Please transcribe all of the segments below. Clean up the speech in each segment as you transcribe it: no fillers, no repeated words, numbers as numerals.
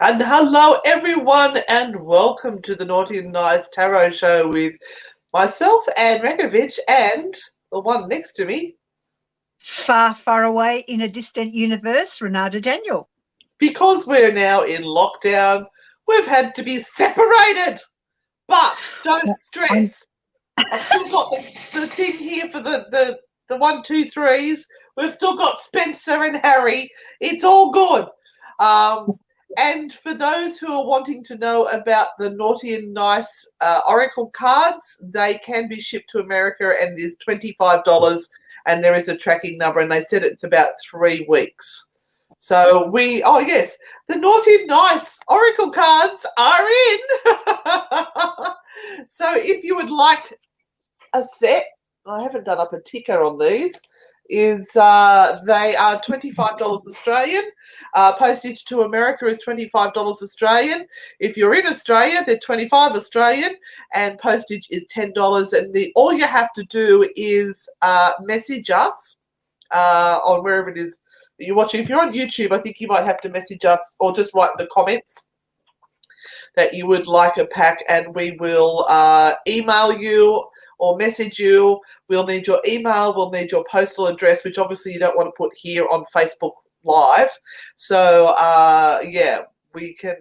And hello, everyone, and welcome to the Naughty and Nice Tarot Show with myself, Anne Rekovich, and the one next to me. Far, far away in a distant universe, Renata Daniel. Because we're now in lockdown, we've had to be separated. But don't stress. I've still got the thing here for the 1, 2, 3s. We've still got Spencer and Harry. It's all good. And for those who are wanting to know about the Naughty and Nice Oracle cards, they can be shipped to America and is $25, and there is a tracking number, and they said it's about 3 weeks. So the Naughty and Nice Oracle cards are in. So if you would like a set, I haven't done up a ticker on these, they are $25 Australian. Postage to America is $25 Australian. If you're in Australia, they're $25 Australian, and postage is $10. And all you have to do is message us on wherever it is that you're watching. If you're on YouTube, I think you might have to message us or just write in the comments that you would like a pack, and we will email you or message you. We'll need your email, we'll need your postal address, which obviously you don't want to put here on Facebook Live. So, we can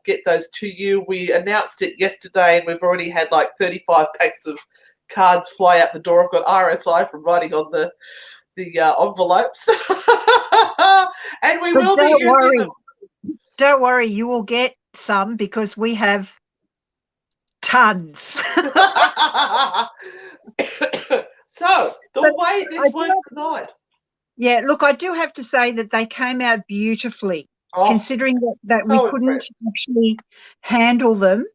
get those to you. We announced it yesterday, and we've already had like 35 packs of cards fly out the door. I've got RSI from writing on the envelopes. And we will be using them. Don't worry, you will get some because we have tons. So the way this works tonight. Yeah, look, I do have to say that they came out beautifully, considering that so we couldn't impressed. actually handle them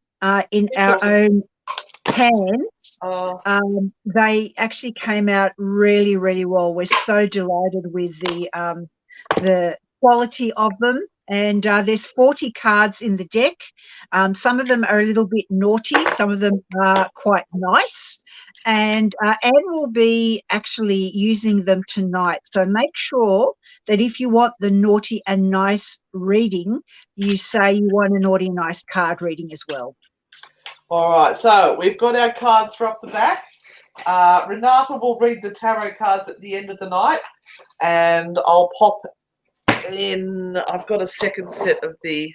in our own hands. They actually came out really, really well. We're so delighted with the quality of them. And there's 40 cards in the deck. Some of them are a little bit naughty. Some of them are quite nice. And Anne will be actually using them tonight. So make sure that if you want the naughty and nice reading, you say you want a naughty and nice card reading as well. All right. So we've got our cards for up the back. Renata will read the tarot cards at the end of the night, and I'll pop in. I've got a second set of the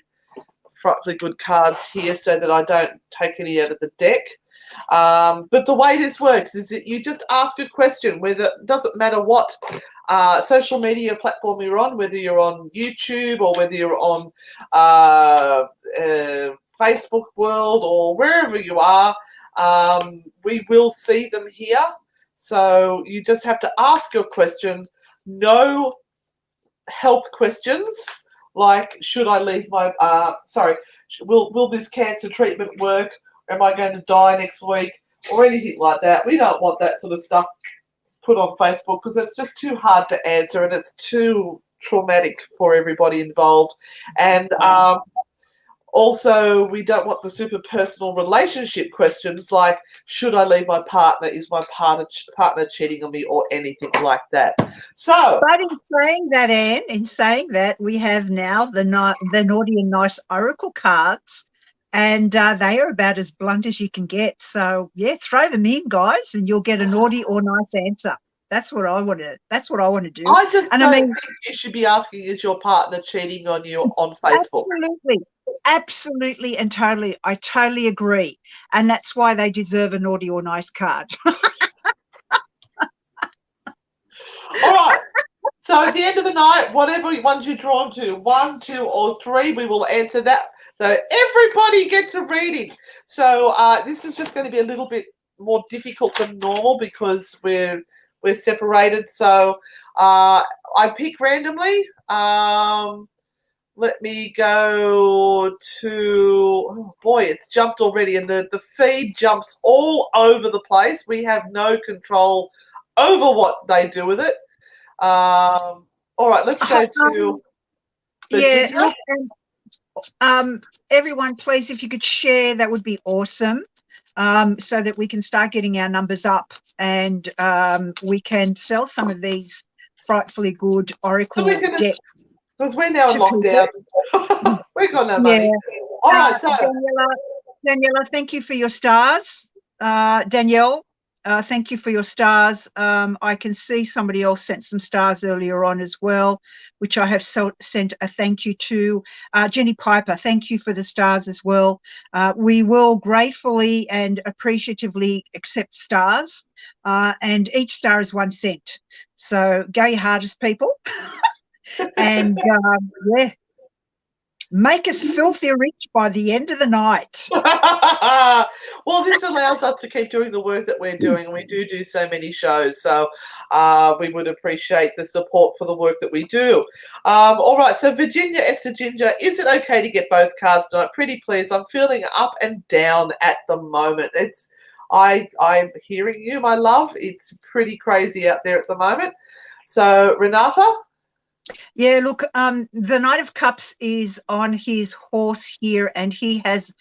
frightfully good cards here so that I don't take any out of the deck. But the way this works is that you just ask a question, whether it doesn't matter what social media platform you're on, whether you're on YouTube or whether you're on Facebook world or wherever you are, we will see them here. So you just have to ask your question. No health questions like, should I leave my will this cancer treatment work, am I going to die next week, or anything like that. We don't want that sort of stuff put on Facebook because it's just too hard to answer and it's too traumatic for everybody involved. And also, we don't want the super personal relationship questions like, should I leave my partner? Is my partner cheating on me, or anything like that? So, but in saying that, Anne, we have now the Naughty and Nice Oracle cards, and they are about as blunt as you can get. So, yeah, throw them in, guys, and you'll get a naughty or nice answer. That's what I want to. That's what I want to do. I just don't think you should be asking, is your partner cheating on you on Facebook? Absolutely and totally. I totally agree. And that's why they deserve a naughty or nice card. All right. So at the end of the night, whatever ones you're drawn to, 1, 2, or 3, we will answer that. So everybody gets a reading. So this is just going to be a little bit more difficult than normal because we're separated. So I pick randomly. Let me go to, oh boy, it's jumped already, and the feed jumps all over the place. We have no control over what they do with it. All right, let's go to the everyone, please, if you could share, that would be awesome, so that we can start getting our numbers up and we can sell some of these frightfully good Oracle decks. Because we're now in lockdown. We've got no Yeah. money. All right, so Daniela, thank you for your stars. Danielle, thank you for your stars. I can see somebody else sent some stars earlier on as well, which I have sent a thank you to. Jenny Piper, thank you for the stars as well. We will gratefully and appreciatively accept stars, and each star is 1 cent. So go your hardest, people. And yeah, make us filthy rich by the end of the night. Well, this allows us to keep doing the work that we're doing. We do so many shows, so we would appreciate the support for the work that we do. All right, so Virginia Esther Ginger, is it okay to get both cards tonight? Pretty please, I'm feeling up and down at the moment. I'm hearing you, my love. It's pretty crazy out there at the moment. So Renata? Yeah, look, the Knight of Cups is on his horse here, and he has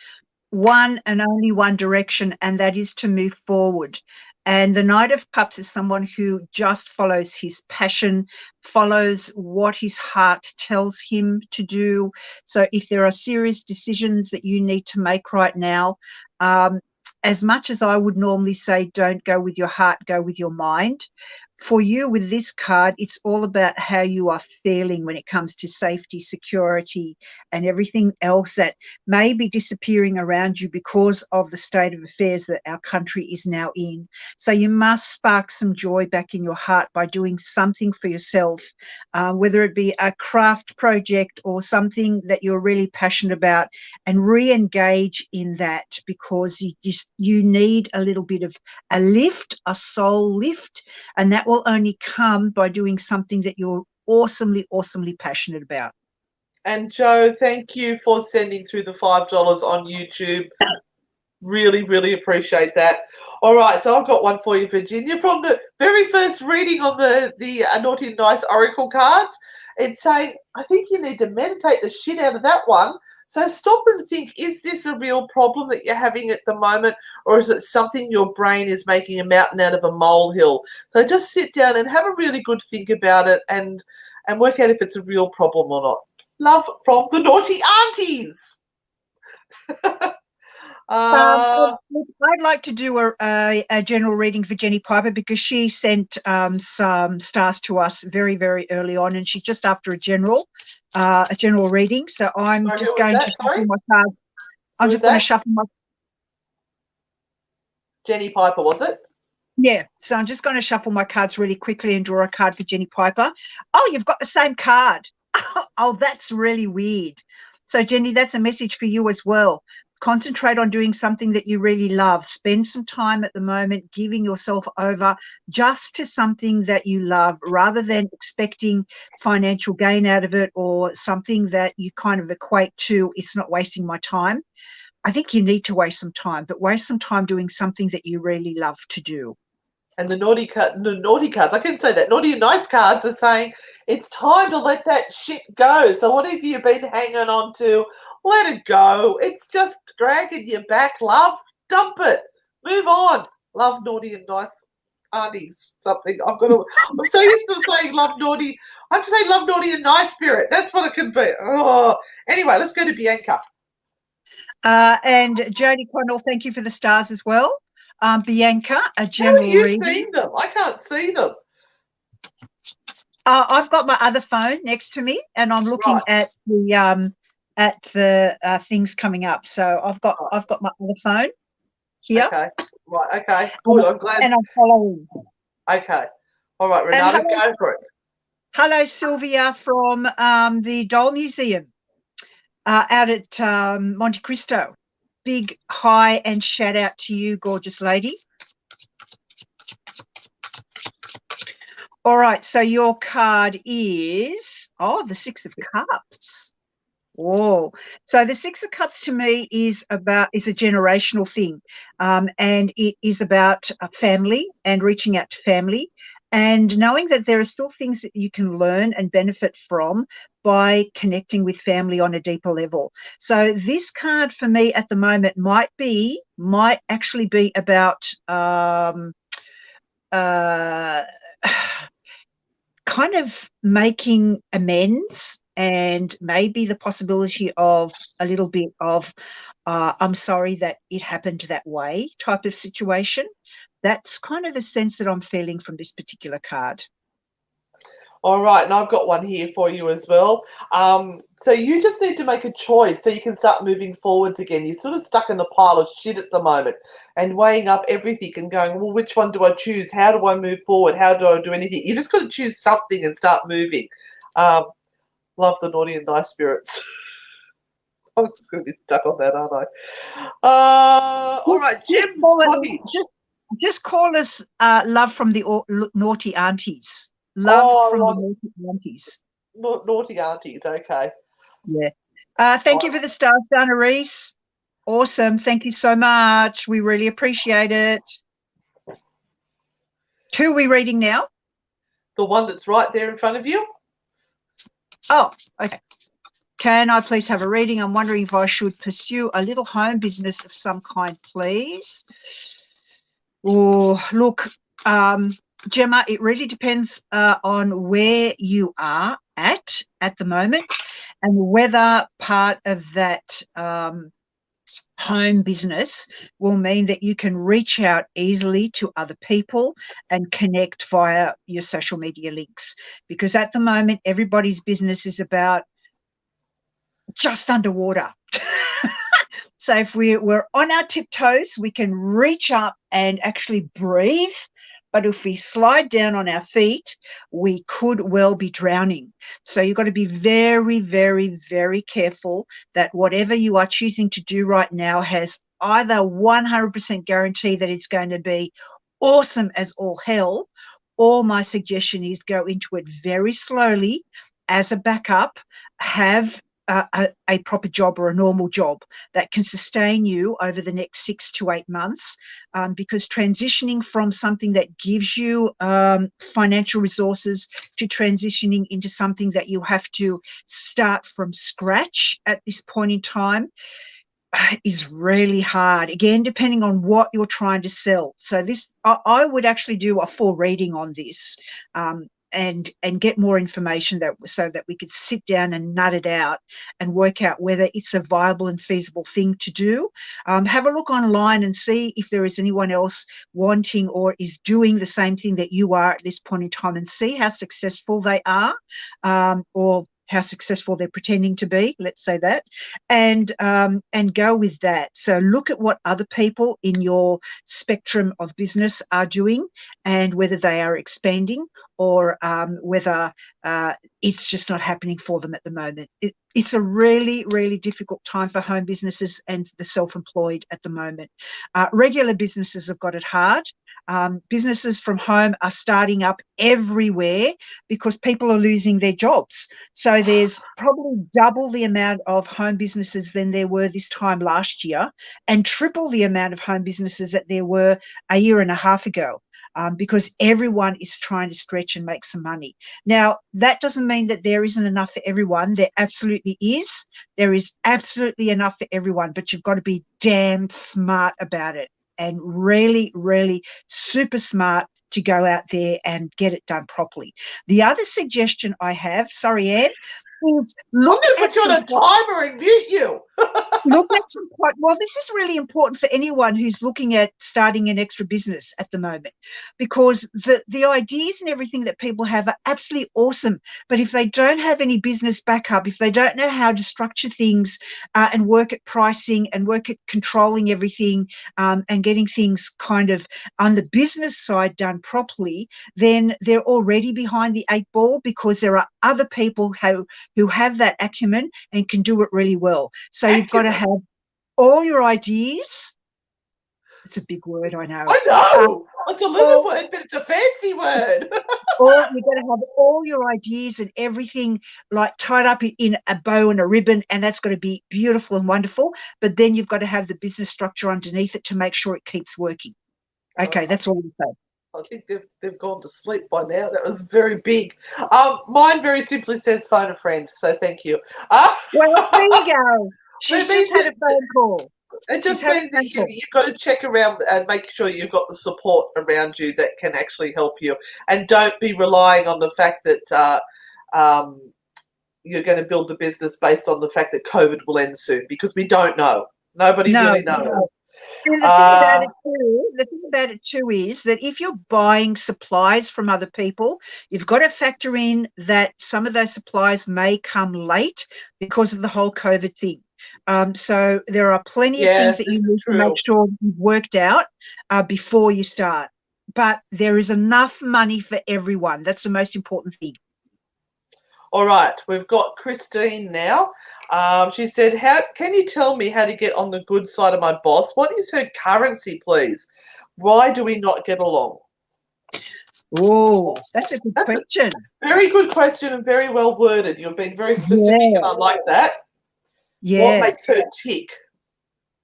one and only one direction, and that is to move forward. And the Knight of Cups is someone who just follows his passion, follows what his heart tells him to do. So if there are serious decisions that you need to make right now, as much as I would normally say, don't go with your heart, go with your mind. For you with this card, it's all about how you are feeling when it comes to safety, security, and everything else that may be disappearing around you because of the state of affairs that our country is now in. So you must spark some joy back in your heart by doing something for yourself, whether it be a craft project or something that you're really passionate about, and re-engage in that, because you need a little bit of a lift, a soul lift, and that will only come by doing something that you're awesomely passionate about. And Joe, thank you for sending through the $5 on YouTube. Really appreciate that. All right, so I've got one for you, Virginia. From the very first reading on the Naughty and Nice Oracle cards, it's saying, I think you need to meditate the shit out of that one. So stop and think, is this a real problem that you're having at the moment, or is it something your brain is making a mountain out of a molehill? So just sit down and have a really good think about it and work out if it's a real problem or not. Love from the Naughty Aunties. I'd like to do a general reading for Jenny Piper, because she sent some stars to us very early on, and she's just after a general reading. So I'm just going to shuffle my cards. I'm just going to shuffle my. Jenny Piper, was it? Yeah. So I'm just going to shuffle my cards really quickly and draw a card for Jenny Piper. Oh, you've got the same card. Oh, that's really weird. So Jenny, that's a message for you as well. Concentrate on doing something that you really love. Spend some time at the moment giving yourself over just to something that you love, rather than expecting financial gain out of it, or something that you kind of equate to, it's not wasting my time. I think you need to waste some time, but waste some time doing something that you really love to do. And the naughty cards, I can say that, Naughty and Nice cards are saying it's time to let that shit go. So what have you been hanging on to? Let it go. It's just dragging you back, love. Dump it. Move on. Love Naughty and Nice aunties. Something. I'm so used to saying love naughty. I have to say love Naughty and Nice spirit. That's what it can be. Oh. Anyway, let's go to Bianca. And Jodie Connell, thank you for the stars as well. Bianca, a general reading. How are you seeing them? I can't see them. I've got my other phone next to me, and I'm looking at the things coming up. So I've got my other phone here. Okay. Right. Okay. Good. I'm glad. And I'm following. Okay. All right, Renata, go for it. Hello, Sylvia from the Doll Museum out at Monte Cristo. Big hi and shout out to you, gorgeous lady. All right, so your card is, the Six of Cups. Whoa. So the Six of Cups to me is a generational thing. And it is about a family and reaching out to family, and knowing that there are still things that you can learn and benefit from by connecting with family on a deeper level. So this card for me at the moment might actually be about kind of making amends and maybe the possibility of a little bit of I'm sorry that it happened that way type of situation. That's kind of the sense that I'm feeling from this particular card. All right, and I've got one here for you as well. So you just need to make a choice so you can start moving forwards again. You're sort of stuck in a pile of shit at the moment and weighing up everything and going, well, which one do I choose? How do I move forward? How do I do anything? You just got to choose something and start moving. Love the naughty and nice spirits. I'm just going to be stuck on that, aren't I? All right, Jim's cottage. Just call us love from the naughty aunties. Love from the naughty aunties. Naughty aunties, okay. Yeah. Thank you for the stars, Dana Reese. Awesome. Thank you so much. We really appreciate it. Who are we reading now? The one that's right there in front of you. Oh, okay. Can I please have a reading? I'm wondering if I should pursue a little home business of some kind, please. Or look, Gemma, it really depends on where you are at the moment and whether part of that home business will mean that you can reach out easily to other people and connect via your social media links. Because at the moment, everybody's business is about just underwater. So if we're on our tiptoes, we can reach up and actually breathe. But if we slide down on our feet, we could well be drowning. So you've got to be very, very, very careful that whatever you are choosing to do right now has either 100% guarantee that it's going to be awesome as all hell, or my suggestion is go into it very slowly as a backup, have a proper job or a normal job that can sustain you over the next 6 to 8 months, because transitioning from something that gives you financial resources to transitioning into something that you have to start from scratch at this point in time is really hard, again, depending on what you're trying to sell. So this, I would actually do a full reading on this, and get more information so that we could sit down and nut it out and work out whether it's a viable and feasible thing to do. Have a look online and see if there is anyone else wanting or is doing the same thing that you are at this point in time, and see how successful they are, or how successful they're pretending to be, let's say that, and go with that. So look at what other people in your spectrum of business are doing and whether they are expanding or whether it's just not happening for them at the moment. It's a really, really difficult time for home businesses and the self-employed at the moment. Regular businesses have got it hard. Businesses from home are starting up everywhere because people are losing their jobs. So there's probably double the amount of home businesses than there were this time last year, and triple the amount of home businesses that there were a year and a half ago, because everyone is trying to stretch and make some money. Now, that doesn't mean that there isn't enough for everyone. There absolutely is. There is absolutely enough for everyone, but you've got to be damn smart about it, and really, really super smart to go out there and get it done properly. The other suggestion I have, sorry, Anne, is look I'm going to put you on a timer and mute you. Look at some, well, this is really important for anyone who's looking at starting an extra business at the moment, because the ideas and everything that people have are absolutely awesome. But if they don't have any business backup, if they don't know how to structure things and work at pricing and work at controlling everything, and getting things kind of on the business side done properly, then they're already behind the 8 ball, because there are other people who have that acumen and can do it really well. So you've got to have all your ideas. It's a big word, I know. I know. It's a little word, but it's a fancy word. Or you've got to have all your ideas and everything like tied up in a bow and a ribbon, and that's got to be beautiful and wonderful. But then you've got to have the business structure underneath it to make sure it keeps working. Okay, that's all I'm saying. I think they've gone to sleep by now. That was very big. Mine very simply says phone a friend, so thank you. Well, there you go. She's just had a phone call. It just means that you've got to check around and make sure you've got the support around you that can actually help you. And don't be relying on the fact that you're going to build the business based on the fact that COVID will end soon, because we don't know. Nobody really knows. No. And the thing about it too is that if you're buying supplies from other people, you've got to factor in that some of those supplies may come late because of the whole COVID thing. So there are plenty of things that you need to make sure you've worked out before you start. But there is enough money for everyone. That's the most important thing. All right, we've got Christine now. She said, can you tell me how to get on the good side of my boss? What is her currency, please? Why do we not get along? Oh, that's a good question. Very good question and very well worded. You're being very specific, and I like that. Yeah. What makes her tick?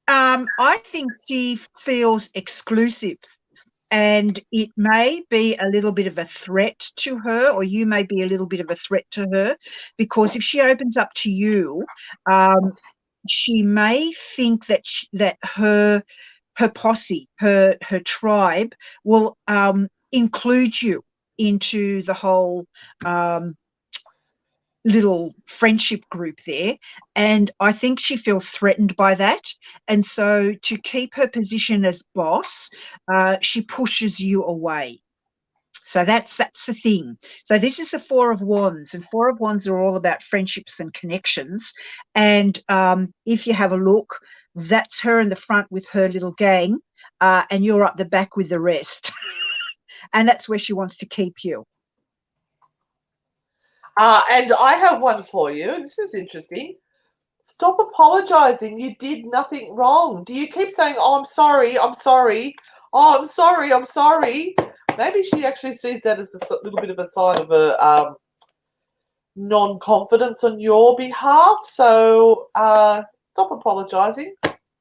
I think she feels exclusive. And it may be a little bit of a threat to her, or you may be a little bit of a threat to her, because if she opens up to you, she may think that her posse, her tribe, will include you into the whole little friendship group there, and I think she feels threatened by that, and so to keep her position as boss, she pushes you away. So that's the thing. So this is the Four of Wands, and Four of Wands are all about friendships and connections, and if you have a look, that's her in the front with her little gang, and you're up the back with the rest. And that's where she wants to keep you. And I have one for you. This is interesting. Stop apologizing. You did nothing wrong. Do you keep saying, oh, I'm sorry, I'm sorry. Oh, I'm sorry, I'm sorry. Maybe she actually sees that as a little bit of a sign of a non-confidence on your behalf. So stop apologizing.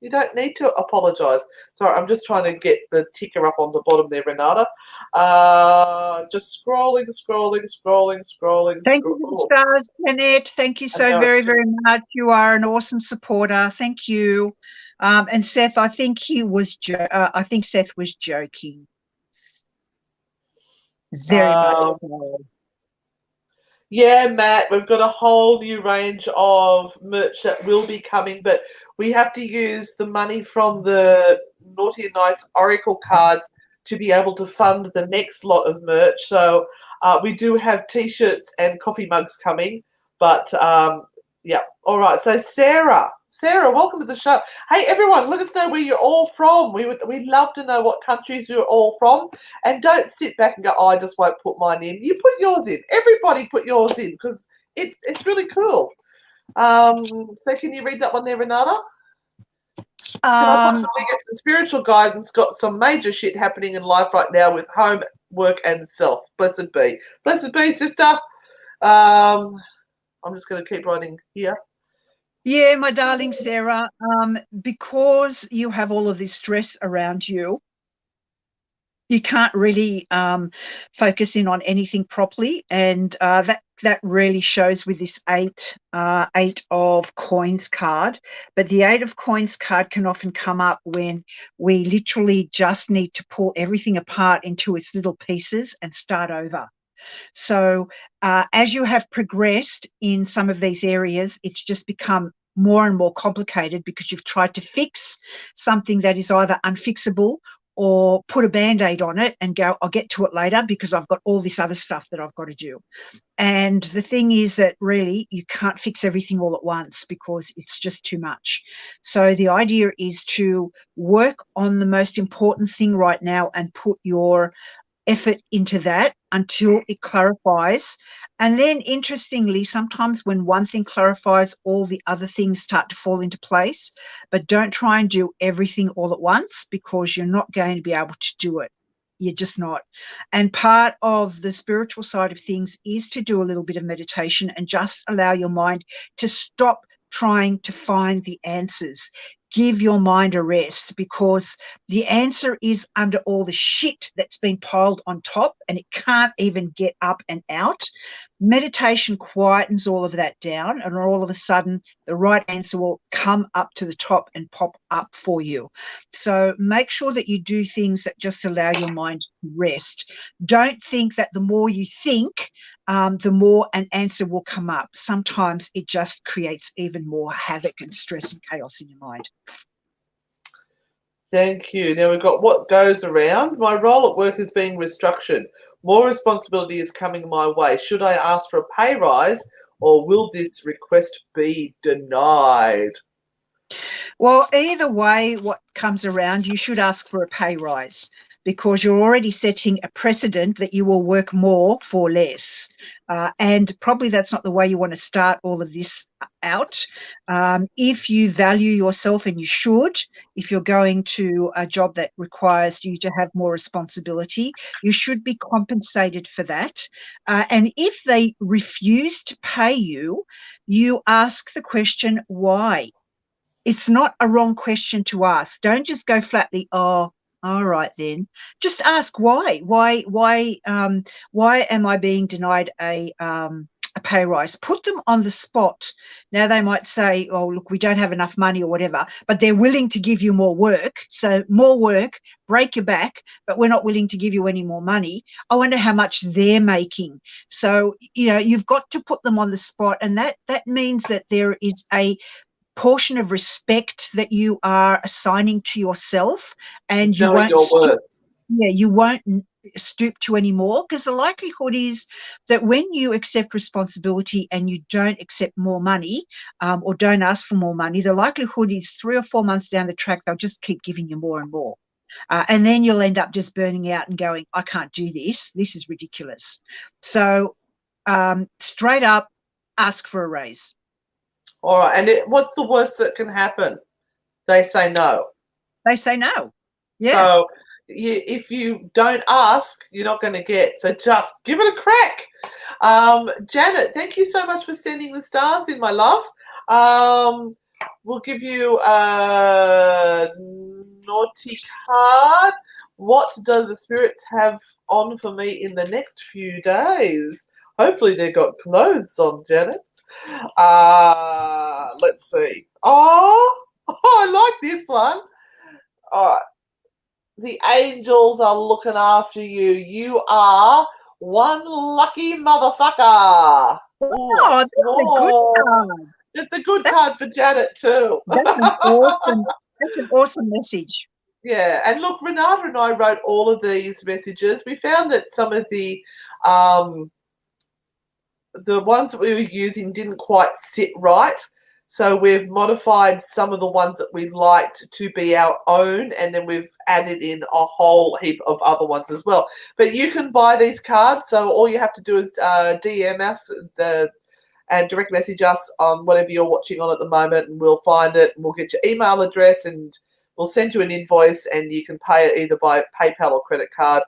You don't need to apologize. Sorry, I'm just trying to get the ticker up on the bottom there, Renata. Just scrolling. Thank you for the stars, Jeanette. Thank you so very, very much. You are an awesome supporter. Thank you. And Seth, I think Seth was joking. Very much. Yeah, Matt, we've got a whole new range of merch that will be coming, but we have to use the money from the Naughty and Nice Oracle cards to be able to fund the next lot of merch. So we do have T-shirts and coffee mugs coming, but yeah. All right. So Sarah, welcome to the show. Hey, everyone, let us know where you're all from. We'd love to know what countries you're all from. And don't sit back and go, oh, I just won't put mine in. You put yours in. Everybody put yours in, because it's really cool. So can you read that one there, Renata? Can I possibly get some spiritual guidance? Got some major shit happening in life right now with home, work, and self. Blessed be. Blessed be, sister. I'm just going to keep writing here. Yeah, my darling Sarah, because you have all of this stress around you, you can't really focus in on anything properly, and that really shows with this eight of coins card. But the 8 of coins card can often come up when we literally just need to pull everything apart into its little pieces and start over. So as you have progressed in some of these areas, it's just become more and more complicated because you've tried to fix something that is either unfixable or put a Band-Aid on it and go, I'll get to it later because I've got all this other stuff that I've got to do. And the thing is that really you can't fix everything all at once because it's just too much. So the idea is to work on the most important thing right now and put your effort into that until it clarifies. And then interestingly, sometimes when one thing clarifies, all the other things start to fall into place. But don't try and do everything all at once because you're not going to be able to do it. You're just not. And part of the spiritual side of things is to do a little bit of meditation and just allow your mind to stop trying to find the answers. Give your mind a rest because the answer is under all the shit that's been piled on top and it can't even get up and out. Meditation quietens all of that down, and all of a sudden the right answer will come up to the top and pop up for you. So make sure that you do things that just allow your mind to rest. Don't think that the more you think, the more an answer will come up. Sometimes it just creates even more havoc and stress and chaos in your mind. Thank you. Now we've got what goes around. My role at work is being restructured. More responsibility is coming my way. Should I ask for a pay rise, or will this request be denied? Well, either way, what comes around, you should ask for a pay rise, because you're already setting a precedent that you will work more for less. And probably that's not the way you want to start all of this out. If you value yourself, and you should, if you're going to a job that requires you to have more responsibility, you should be compensated for that. And if they refuse to pay you, you ask the question, why? It's not a wrong question to ask. Don't just go flatly, oh, all right then. Just ask why. Why am I being denied a pay rise? Put them on the spot. Now they might say, oh, look, we don't have enough money or whatever, but they're willing to give you more work. So more work, break your back, but we're not willing to give you any more money. I wonder how much they're making. So, you've got to put them on the spot. And that means that there is a portion of respect that you are assigning to yourself, and you won't stoop to any more, because the likelihood is that when you accept responsibility and you don't accept more money, or don't ask for more money, the likelihood is 3 or 4 months down the track they'll just keep giving you more and more, and then you'll end up just burning out and going, I can't do this is ridiculous. So straight up ask for a raise. All right. And what's the worst that can happen? They say no. They say no. Yeah. So if you don't ask, you're not going to get. So just give it a crack. Janet, thank you so much for sending the stars in, my love. We'll give you a naughty card. What do the spirits have on for me in the next few days? Hopefully they've got clothes on, Janet. Let's see. Oh, I like this one. All right. The angels are looking after you. You are one lucky motherfucker. Oh, that's a good card. It's a good card for Janet too. That's an awesome message. Yeah, and look, Renata and I wrote all of these messages. We found that some of the ones that we were using didn't quite sit right. So we've modified some of the ones that we liked to be our own, and then we've added in a whole heap of other ones as well. But you can buy these cards, so all you have to do is DM us and direct message us on whatever you're watching on at the moment, and we'll find it, and we'll get your email address, and we'll send you an invoice, and you can pay it either by PayPal or credit card,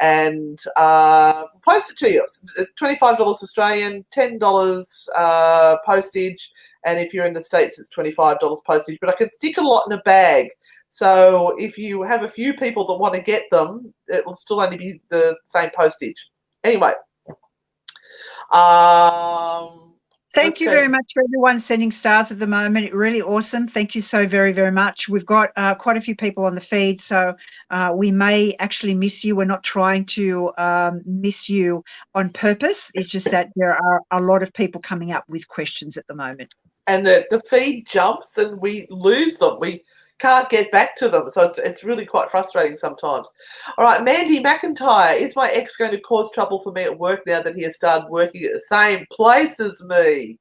and post it to you. $25 Australian, $10 postage, and if you're in the States, it's $25 postage. But I can stick a lot in a bag, so if you have a few people that want to get them, it will still only be the same postage. Anyway. Thank you very much for everyone sending stars at the moment. Really awesome. Thank you so very, very much. We've got quite a few people on the feed, so we may actually miss you. We're not trying to miss you on purpose. It's just that there are a lot of people coming up with questions at the moment. And the feed jumps and we lose them. We can't get back to them. So it's really quite frustrating sometimes. All right, Mandy McIntyre, is my ex going to cause trouble for me at work now that he has started working at the same place as me?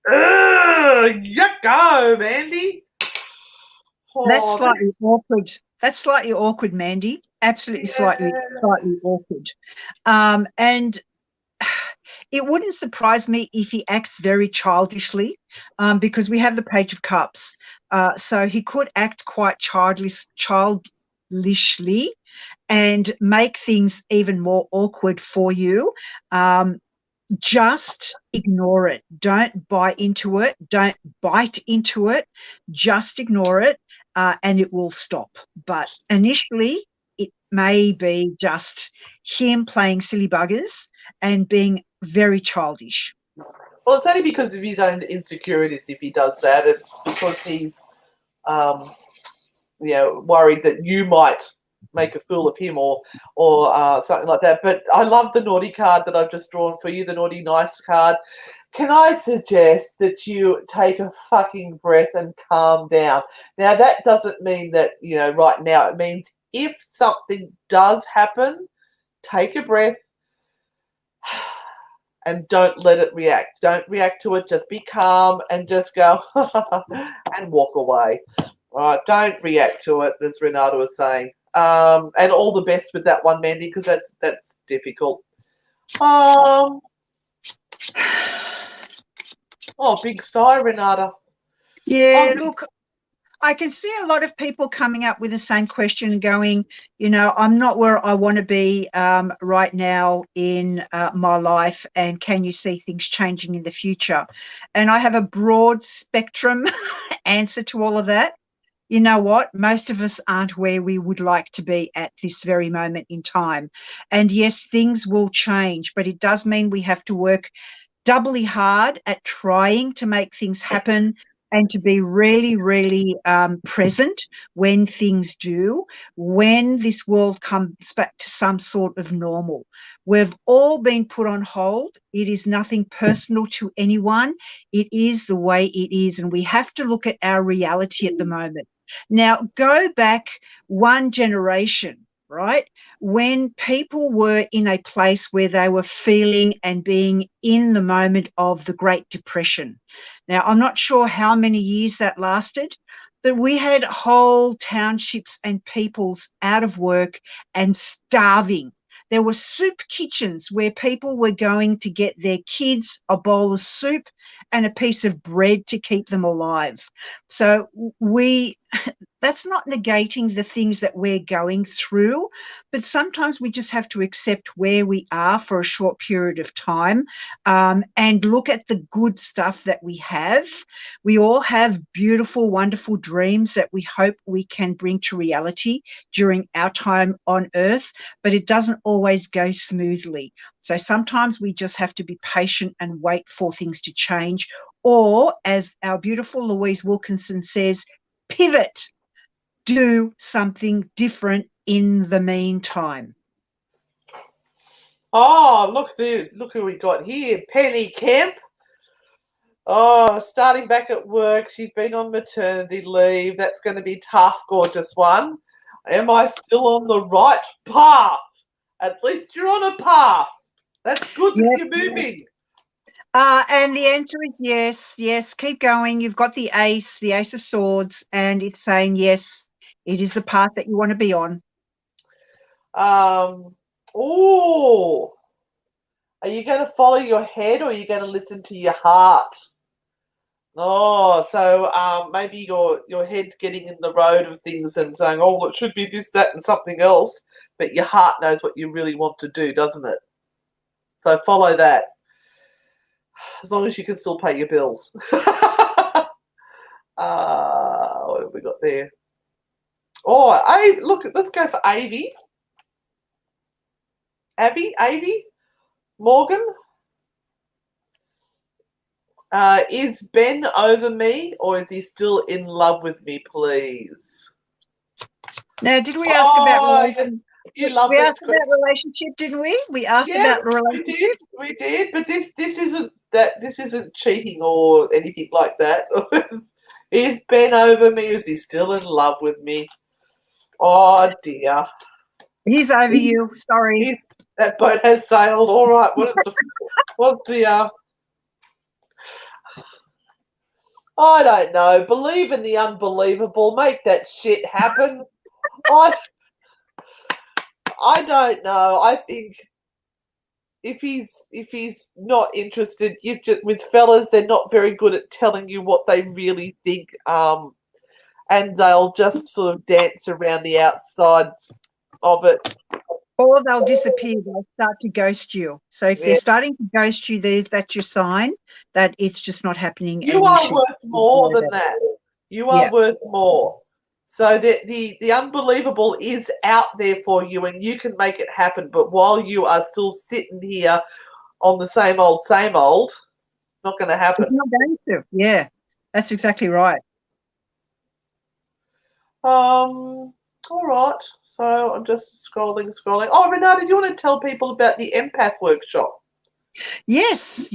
Yucko, Mandy. Oh, that's slightly awkward. That's slightly awkward, Mandy. Absolutely slightly awkward. And it wouldn't surprise me if he acts very childishly, because we have the Page of Cups. So he could act quite childishly and make things even more awkward for you. Just ignore it. Don't buy into it. Don't bite into it. Just ignore it, and it will stop. But initially, it may be just him playing silly buggers and being very childish. Well, it's only because of his own insecurities if he does that. It's because he's, worried that you might make a fool of him or something like that. But I love the naughty card that I've just drawn for you, the naughty nice card. Can I suggest that you take a fucking breath and calm down? Now, that doesn't mean that, right now. It means if something does happen, take a breath and don't let it react. Don't react to it. Just be calm and just go and walk away. All right, don't react to it, as Renata was saying. And all the best with that one, Mandy, because that's difficult. Oh, big sigh, Renata. Yeah, look, I can see a lot of people coming up with the same question and going, I'm not where I want to be right now in my life, and can you see things changing in the future? And I have a broad spectrum answer to all of that. You know what? Most of us aren't where we would like to be at this very moment in time. And yes, things will change, but it does mean we have to work doubly hard at trying to make things happen and to be really, really present when things do, when this world comes back to some sort of normal. We've all been put on hold. It is nothing personal to anyone. It is the way it is, and we have to look at our reality at the moment. Now, go back one generation, right? When people were in a place where they were feeling and being in the moment of the Great Depression. Now, I'm not sure how many years that lasted, but we had whole townships and peoples out of work and starving. There were soup kitchens where people were going to get their kids a bowl of soup and a piece of bread to keep them alive. So that's not negating the things that we're going through, but sometimes we just have to accept where we are for a short period of time and look at the good stuff that we have. We all have beautiful, wonderful dreams that we hope we can bring to reality during our time on Earth, but it doesn't always go smoothly. So sometimes we just have to be patient and wait for things to change, or, as our beautiful Louise Wilkinson says, pivot. Do something different in the meantime. Oh, look who we got here, Penny Kemp. Oh, starting back at work. She's been on maternity leave. That's going to be tough, gorgeous one. Am I still on the right path? At least you're on a path. That's good that you're moving. And the answer is yes. Keep going. You've got the Ace of Swords, and it's saying yes, it is the path that you want to be on. Are you going to follow your head or are you going to listen to your heart? Oh, so maybe your head's getting in the road of things and saying, oh, it should be this, that, and something else, but your heart knows what you really want to do, doesn't it? So follow that, as long as you can still pay your bills. What have we got there? Oh, look, let's go for Avi. Avi? Morgan? Is Ben over me or is he still in love with me, please? Now, did we ask about you love we this asked question. about relationship, didn't we? We asked about the relationship. We did, but this isn't cheating or anything like that. Is Ben over me or is he still in love with me? Oh dear. He's over you. Sorry. That boat has sailed. All right. What's the I don't know. Believe in the unbelievable. Make that shit happen. I don't know. I think if he's not interested, with fellas, they're not very good at telling you what they really think. And they'll just sort of dance around the outside of it. Or they'll disappear. They'll start to ghost you. So if they're starting to ghost you, that's your sign that it's just not happening. You are worth more than that. You are worth more. So the unbelievable is out there for you and you can make it happen. But while you are still sitting here on the same old, not going to happen. It's not going to. Yeah, that's exactly right. All right. So I'm just scrolling. Oh, Renata, do you want to tell people about the empath workshop? Yes.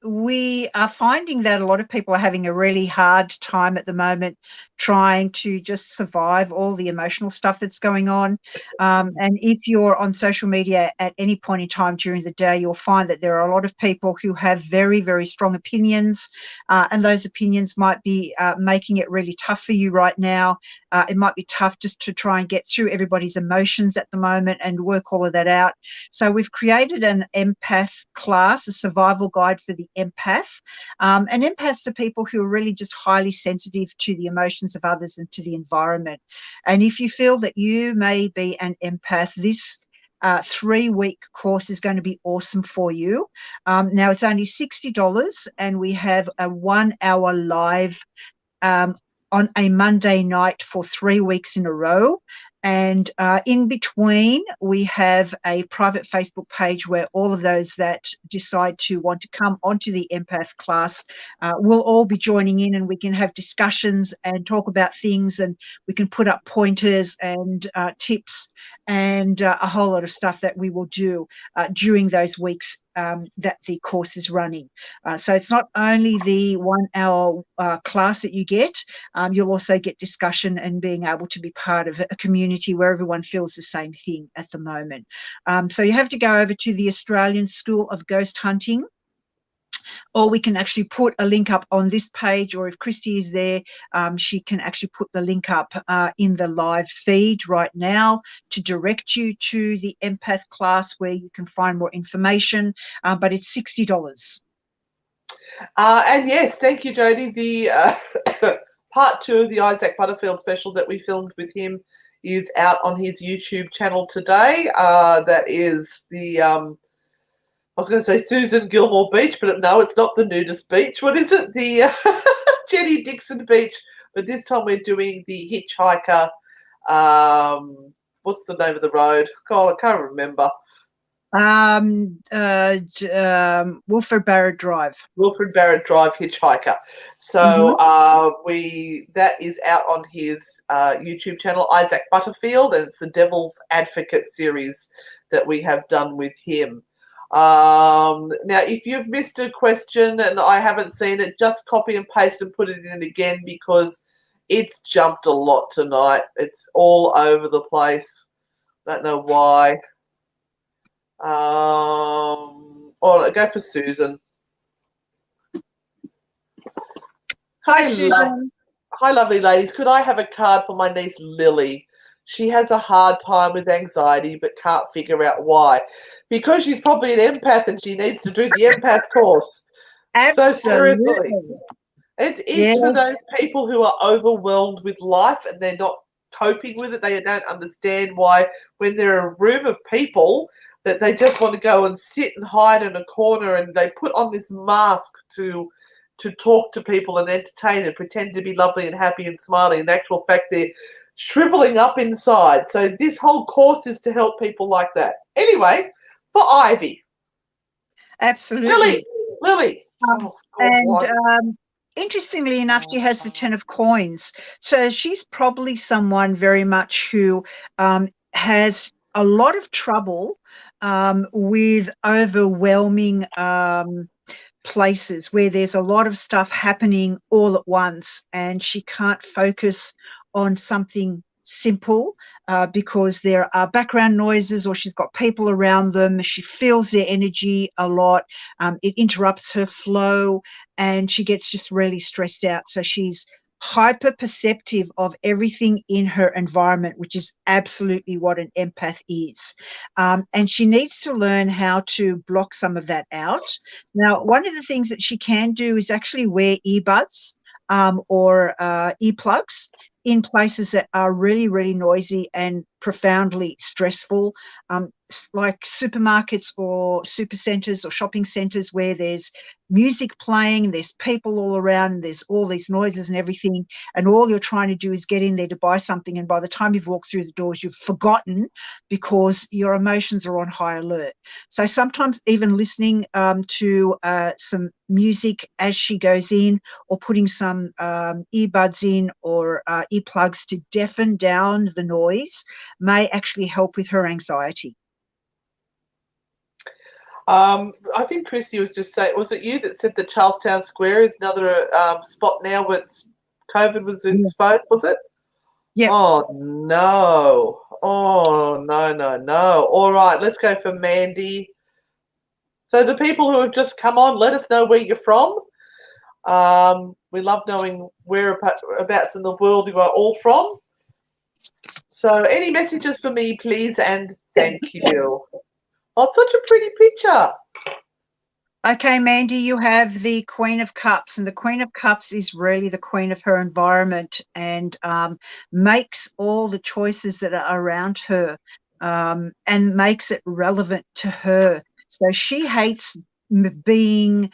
We are finding that a lot of people are having a really hard time at the moment trying to just survive all the emotional stuff that's going on. And if you're on social media at any point in time during the day, you'll find that there are a lot of people who have very, very strong opinions, and those opinions might be making it really tough for you right now. It might be tough just to try and get through everybody's emotions at the moment and work all of that out. So we've created an empath class, a survival guide for the empath. And empaths are people who are really just highly sensitive to the emotions of others and to the environment. And if you feel that you may be an empath, this 3-week course is going to be awesome for you. Now it's only $60, and we have a 1-hour live on a Monday night for 3 weeks in a row. And in between, we have a private Facebook page where all of those that decide to want to come onto the empath class will all be joining in, and we can have discussions and talk about things, and we can put up pointers and tips and a whole lot of stuff that we will do during those weeks that the course is running. So it's not only the 1-hour class that you get, you'll also get discussion and being able to be part of a community where everyone feels the same thing at the moment. So you have to go over to the Australian School of Ghost Hunting, or we can actually put a link up on this page, or if Christy is there, she can actually put the link up in the live feed right now to direct you to the empath class where you can find more information, but it's $60. And yes, thank you, Jodie. The part 2 of the Isaac Butterfield special that we filmed with him is out on his YouTube channel today. That is the, I was going to say Susan Gilmore Beach, but no, it's not the nudist beach. What is it? The Jenny Dixon Beach. But this time we're doing the hitchhiker. What's the name of the road? God, I can't remember. Wilfred Barrett Drive. Wilfred Barrett Drive hitchhiker. So that is out on his YouTube channel, Isaac Butterfield, and it's the Devil's Advocate series that we have done with him. Now, if you've missed a question and I haven't seen it, just copy and paste and put it in again, because it's jumped a lot tonight. It's all over the place. Don't know why. Go for Susan. Hi, Susan. Hi, lovely ladies. Could I have a card for my niece Lily? She has a hard time with anxiety but can't figure out why. Because she's probably an empath and she needs to do the empath course. Absolutely. So seriously. It is for those people who are overwhelmed with life and they're not coping with it. They don't understand why, when they're in a room of people, that they just want to go and sit and hide in a corner, and they put on this mask to talk to people and entertain and pretend to be lovely and happy and smiling. In actual fact, they're shriveling up inside. So this whole course is to help people like that. Anyway, for Ivy. Absolutely. Lily. Interestingly enough, she has the 10 of coins. So she's probably someone very much who has a lot of trouble with overwhelming places where there's a lot of stuff happening all at once, and she can't focus on something simple because there are background noises, or she's got people around them. She feels their energy a lot. It interrupts her flow, and she gets just really stressed out. So she's hyper perceptive of everything in her environment, which is absolutely what an empath is. And she needs to learn how to block some of that out. Now, one of the things that she can do is actually wear earbuds or earplugs in places that are really, really noisy and profoundly stressful. Like supermarkets or super centres or shopping centres where there's music playing, there's people all around, there's all these noises and everything, and all you're trying to do is get in there to buy something, and by the time you've walked through the doors, you've forgotten because your emotions are on high alert. So sometimes even listening to some music as she goes in, or putting some earbuds in or earplugs to deafen down the noise may actually help with her anxiety. I think Christy was just saying, was it you that said that Charlestown Square is another spot now where COVID was exposed, was it? Yeah. Oh, no. Oh, no, no, no. All right, let's go for Mandy. So the people who have just come on, let us know where you're from. We love knowing whereabouts in the world you are all from. So any messages for me, please, and thank you. Oh, such a pretty picture. Okay, Mandy, you have the Queen of Cups, and the Queen of Cups is really the queen of her environment, and makes all the choices that are around her and makes it relevant to her. So she hates being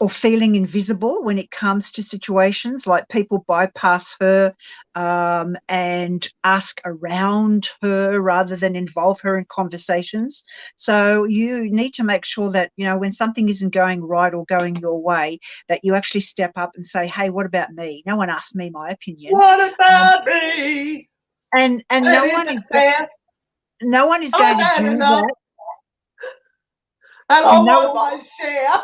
or feeling invisible when it comes to situations like people bypass her and ask around her rather than involve her in conversations. So you need to make sure that, you know, when something isn't going right or going your way, that you actually step up and say, hey, what about me? No one asked me my opinion. What about me? And no one is going to do that. And I want my share.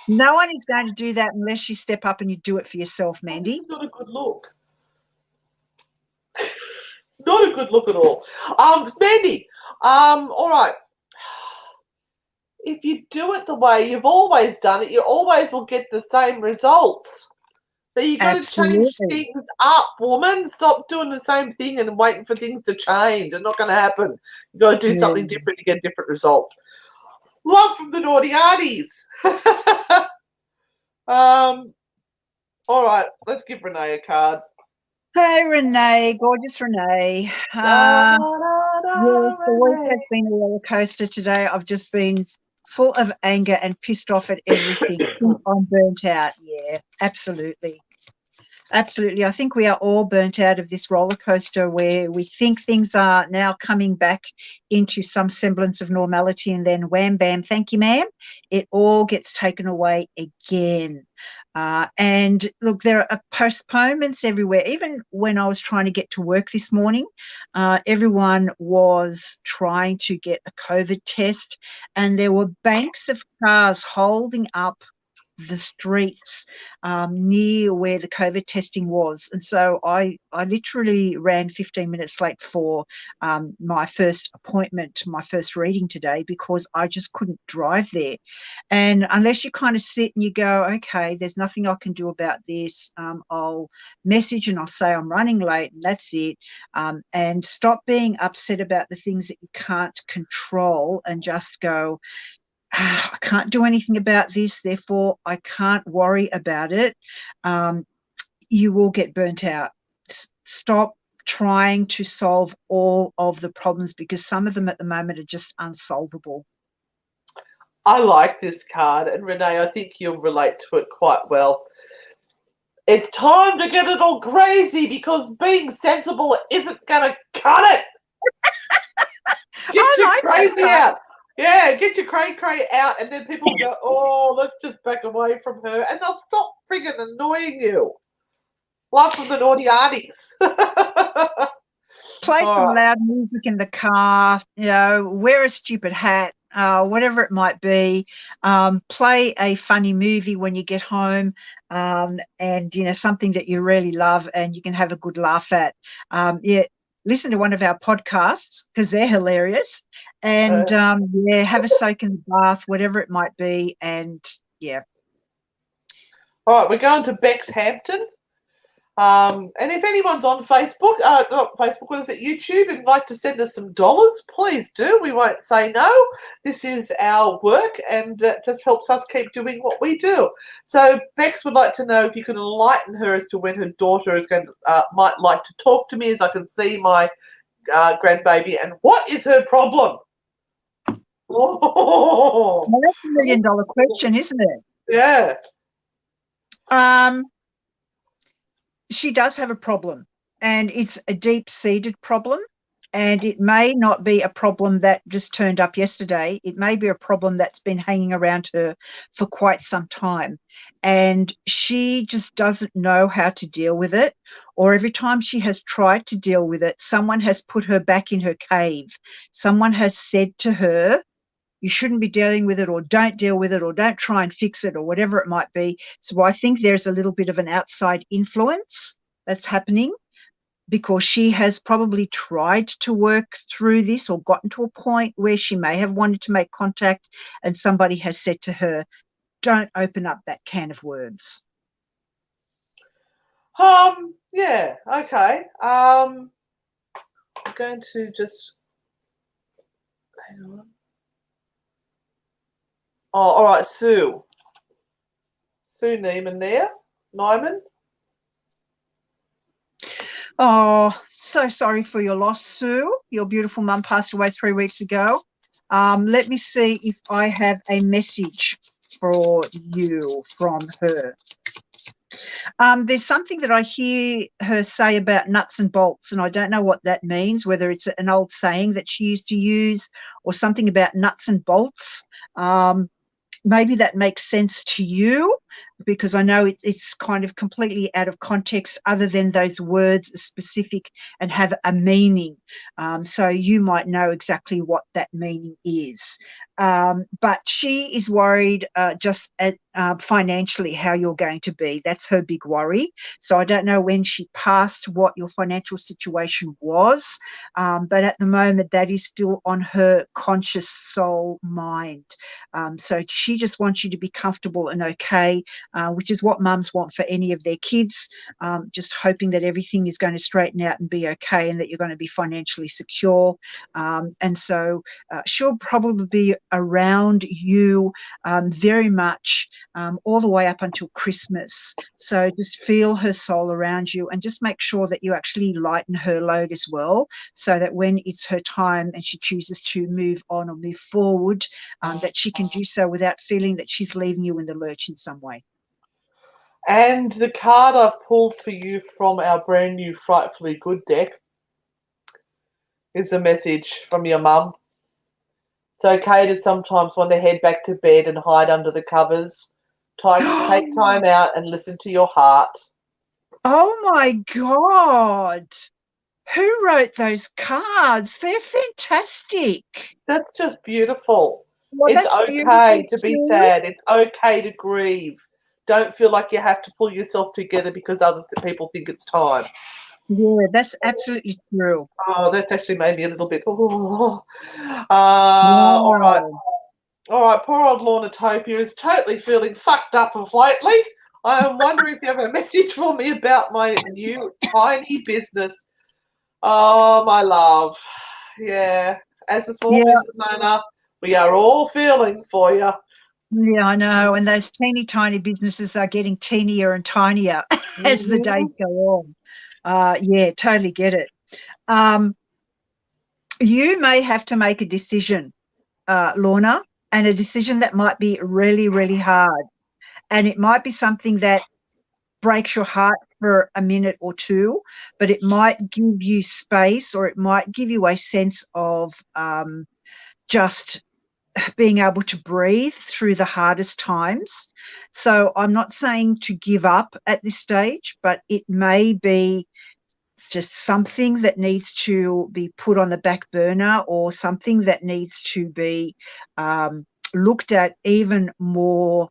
No one is going to do that unless you step up and you do it for yourself, Mandy. Not a good look. Not a good look at all. Mandy, all right. If you do it the way you've always done it, you always will get the same results. So you got to change things up, woman. Stop doing the same thing and waiting for things to change. It's not going to happen. You got to do something different to get a different result. Love from the naughty arties. All right, let's give Renee a card. Hey, Renee, gorgeous Renee. Yes, the week has been a roller coaster today. I've just been full of anger and pissed off at everything. I'm burnt out. Yeah, absolutely. Absolutely. I think we are all burnt out of this roller coaster where we think things are now coming back into some semblance of normality, and then wham, bam, thank you, ma'am, it all gets taken away again. And look, there are postponements everywhere. Even when I was trying to get to work this morning, everyone was trying to get a COVID test, and there were banks of cars holding up the streets near where the COVID testing was. And so I literally ran 15 minutes late for my first appointment, my first reading today, because I just couldn't drive there. And unless you kind of sit and you go, okay, there's nothing I can do about this, I'll message and I'll say I'm running late and that's it. And stop being upset about the things that you can't control and just go, I can't do anything about this, therefore I can't worry about it. You will get burnt out. Stop trying to solve all of the problems, because some of them at the moment are just unsolvable. I like this card, and Renee, I think you'll relate to it quite well. It's time to get it all crazy, because being sensible isn't going to cut it. Get your crazy out. Yeah, get your cray out, and then people go, oh, let's just back away from her, and they'll stop friggin' annoying you. Love from the naughty arties. Play some loud music in the car, you know, wear a stupid hat, whatever it might be. Play a funny movie when you get home, and, you know, something that you really love and you can have a good laugh at. Listen to one of our podcasts because they're hilarious, and have a soak in the bath, whatever it might be, and yeah. All right, we're going to Bexhampton. And if anyone's on Facebook, not Facebook, what is it, YouTube, and like to send us some dollars, please do. We won't say no. This is our work, and it just helps us keep doing what we do. So Bex would like to know if you can enlighten her as to when her daughter is going to, might like to talk to me, as I can see my grandbaby, and what is her problem? Well, that's $1 million question, isn't it? Yeah. She does have a problem, and it's a deep-seated problem, and it may not be a problem that just turned up yesterday. It may be a problem that's been hanging around her for quite some time, and she just doesn't know how to deal with it, or every time she has tried to deal with it, someone has put her back in her cave. Someone has said to her, you shouldn't be dealing with it, or don't deal with it, or don't try and fix it, or whatever it might be. So I think there's a little bit of an outside influence that's happening, because she has probably tried to work through this or gotten to a point where she may have wanted to make contact, and somebody has said to her, don't open up that can of worms. Yeah, okay. I'm going to just hang on. Oh, all right, Sue Neiman there. Nyman. Oh, so sorry for your loss, Sue. Your beautiful mum passed away 3 weeks ago. Let me see if I have a message for you from her. There's something that I hear her say about nuts and bolts, and I don't know what that means, whether it's an old saying that she used to use or something about nuts and bolts. Maybe that makes sense to you, because I know it's kind of completely out of context, other than those words are specific and have a meaning. So you might know exactly what that meaning is. But she is worried just at financially how you're going to be. That's her big worry. So I don't know when she passed what your financial situation was, but at the moment that is still on her conscious soul mind. So she just wants you to be comfortable and okay, which is what mums want for any of their kids, just hoping that everything is going to straighten out and be okay, and that you're going to be financially secure. And so she'll probably be around you very much all the way up until Christmas. So just feel her soul around you, and just make sure that you actually lighten her load as well, so that when it's her time and she chooses to move on or move forward, that she can do so without feeling that she's leaving you in the lurch in some way. And the card I've pulled for you from our brand new Frightfully Good deck is a message from your mum. It's okay to sometimes want to head back to bed and hide under the covers. Take time out and listen to your heart. Oh my God. Who wrote those cards? They're fantastic. That's just beautiful. Well, it's okay to be sad. It's okay to grieve. Don't feel like you have to pull yourself together because other people think it's time. Yeah, that's absolutely true. Oh, that's actually made me a little bit. Wow. All right. All right, poor old Lornatopia is totally feeling fucked up of lately. I am wondering if you have a message for me about my new tiny business. Oh, my love. Yeah, as a small business owner, we are all feeling for you. Yeah, I know. And those teeny tiny businesses are getting teenier and tinier as the days go on. Yeah, totally get it. You may have to make a decision, Lorna, and a decision that might be really, really hard. And it might be something that breaks your heart for a minute or two, but it might give you space, or it might give you a sense of just being able to breathe through the hardest times. So I'm not saying to give up at this stage, but it may be just something that needs to be put on the back burner, or something that needs to be looked at even more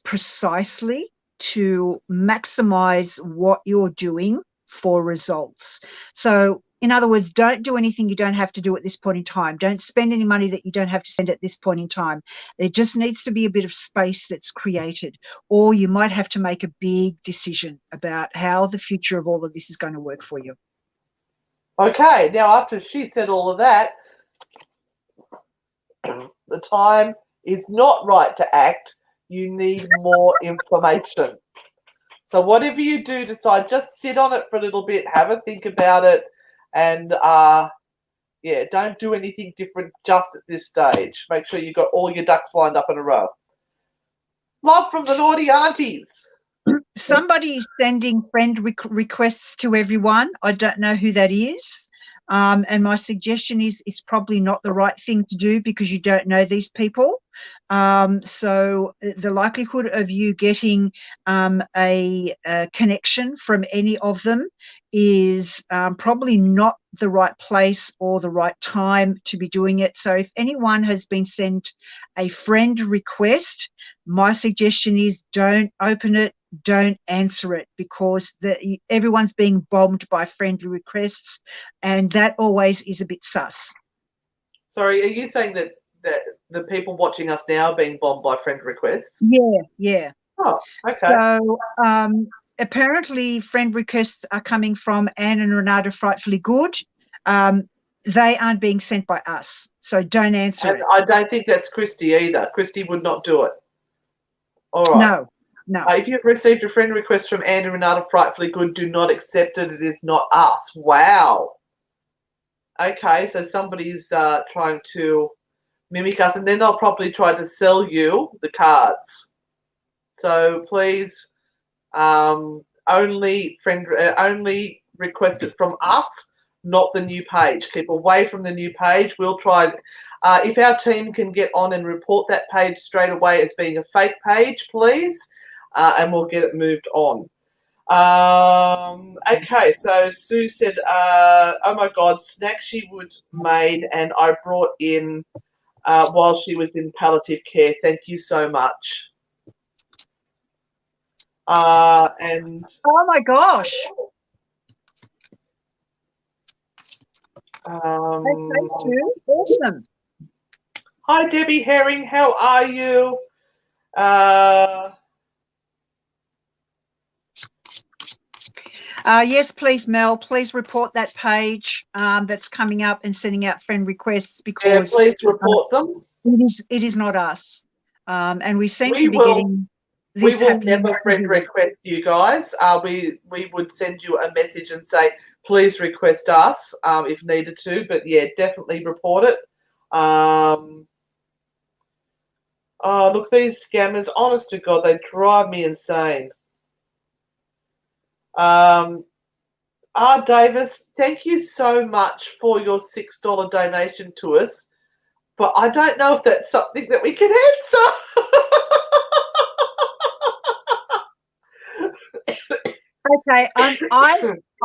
precisely to maximize what you're doing for results. So in other words, don't do anything you don't have to do at this point in time. Don't spend any money that you don't have to spend at this point in time. There just needs to be a bit of space that's created, or you might have to make a big decision about how the future of all of this is going to work for you. Okay, now after she said all of that, the time is not right to act. You need more information. So whatever you do, decide, just sit on it for a little bit, have a think about it, and yeah, don't do anything different just at this stage. Make sure you've got all your ducks lined up in a row. Love from the naughty aunties. Somebody is sending friend requests to everyone. I don't know who that is. And my suggestion is it's probably not the right thing to do because you don't know these people. So the likelihood of you getting a connection from any of them is probably not the right place or the right time to be doing it. So if anyone has been sent a friend request, my suggestion is don't open it, don't answer it, because everyone's being bombed by friendly requests, and that always is a bit sus. Sorry, are you saying that the people watching us now are being bombed by friend requests? Yeah. Oh, okay. So apparently friend requests are coming from Anne and Renata Frightfully Good. They aren't being sent by us, so don't answer it. I don't think that's Christy either. Christy would not do it. All right. No. If you've received a friend request from Anne and Renata Frightfully Good, do not accept it. It is not us. Wow. Okay, so somebody's trying to mimic us, and then they'll probably try to sell you the cards. So please, only request it from us, not the new page. Keep away from the new page. We'll try. If our team can get on and report that page straight away as being a fake page, please, and we'll get it moved on. Okay, so Sue said, oh my God, snacks she would made and I brought in while she was in palliative care. Thank you so much. And oh my gosh. Okay, Sue, awesome. Hi, Debbie Herring. How are you? Yes, please, Mel. Please report that page that's coming up and sending out friend requests, because please report them. It is not us, and we seem to be will, getting this. We will never friend request you guys. We would send you a message and say, please request us if needed to. But yeah, definitely report it. Oh, look, these scammers, honest to God, they drive me insane. Davis, thank you so much for your $6 donation to us. But I don't know if that's something that we can answer. Okay, I'm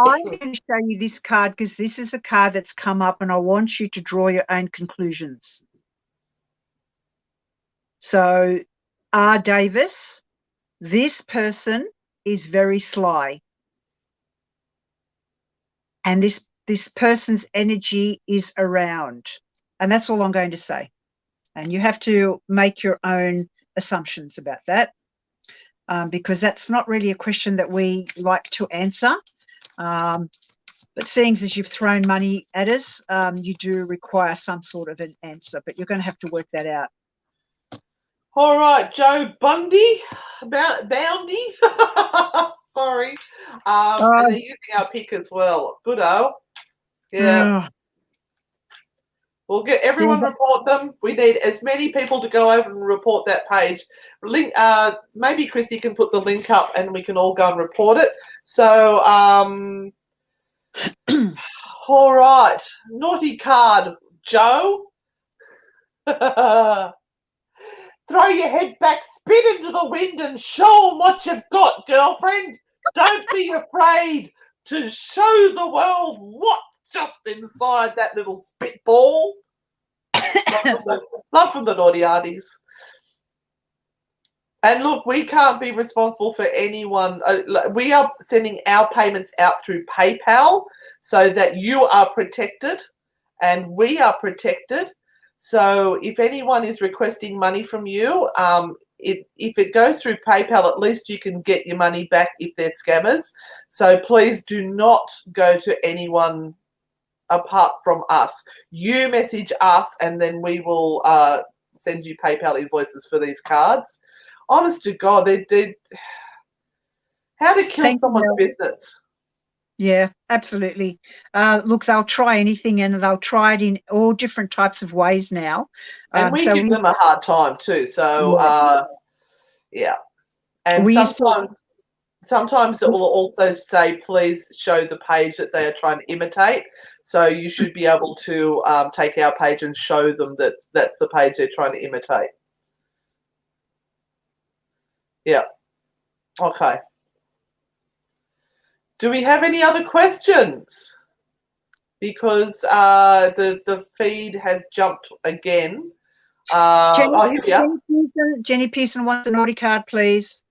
going to show you this card because this is a card that's come up and I want you to draw your own conclusions. So, R. Davis, this person is very sly. And this person's energy is around. And that's all I'm going to say. And you have to make your own assumptions about that, because that's not really a question that we like to answer. But seeing as you've thrown money at us, you do require some sort of an answer, but you're going to have to work that out. All right, Joe Bundy, Boundy. Sorry. And they're using our pick as well. Good-o. Yeah. We'll get everyone report them. We need as many people to go over and report that page. Link. Maybe Christy can put the link up and we can all go and report it. So, all right. Naughty card, Joe. Throw your head back, spit into the wind and show them what you've got, girlfriend. Don't be afraid to show the world what's just inside that little spitball. Love from the naughty aunties. And look, we can't be responsible for anyone. We are sending our payments out through PayPal so that you are protected and we are protected. So if anyone is requesting money from you, if it goes through PayPal, at least you can get your money back if they're scammers. So please do not go to anyone apart from us. You message us and then we will send you PayPal invoices for these cards. Honest to God, they how to kill someone's business. Yeah, absolutely. Look, they'll try anything and they'll try it in all different types of ways now. And we give them a hard time too. So, yeah. And sometimes it will also say, please show the page that they are trying to imitate. So you should be able to take our page and show them that that's the page they're trying to imitate. Yeah. Okay. Do we have any other questions? Because the feed has jumped again. Jenny Pearson wants a naughty card, please.